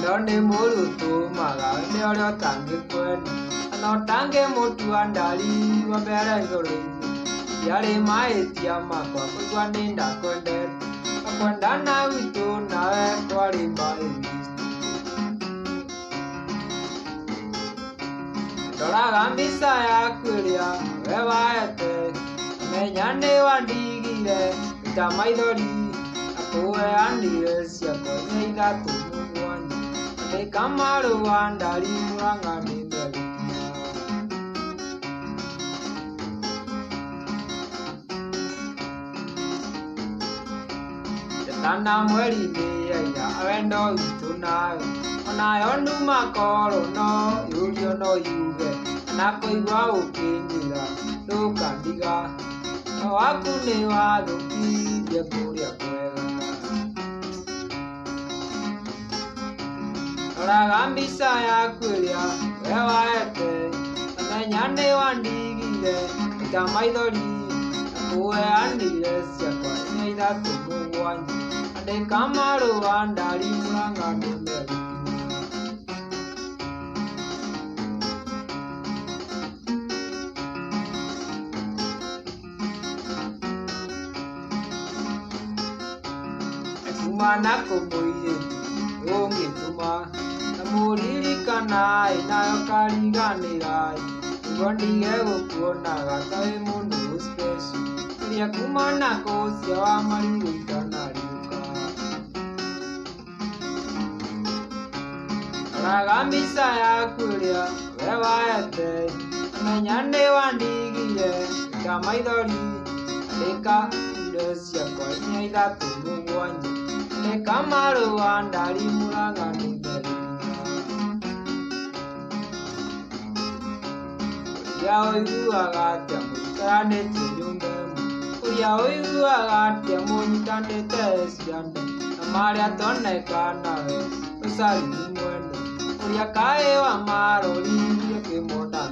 Donde mulu tu maga leo tangi kwen no tange motu andali wa bera ngori yare mai tia ma kwa kwa ninda kwende kwenda na witu na kwali mbali Dora gambisa ya kulia wewa ete menyane wandigire tamaidori akoe andire sia kwa nida tu Kamaru andali muranga nindali Tanda mweri ni ya awendo ituna Ona yondu makoro no yurio no yuge Nako iwa ukinjira Lukandiga Waku ni wathuki Yekuria kwega Ragambisa ya kulia wewa ete Menyane wandigire Tamaidori Akue andire sia kwa Neida tumu wanyi Ande kamaru andali muranga nindali Kumana kumuye Ongi tuma Muririkana inayo kariganira Ngondige gukuona gatawe mundu special Kuria kumana kosia wa mariwikana riuka Ragambisa ya kuria wewa ete Menyane wandigire Kamaidori Aleka Indosia kwa inyaida tumuwanyi Kamaru andali muranga nindali Oigu agatia muikane tinyumbe Uria oigu agatia muikane tesiande Amaria toneka nawe Usali mwende Uria kae wa marori Kimoda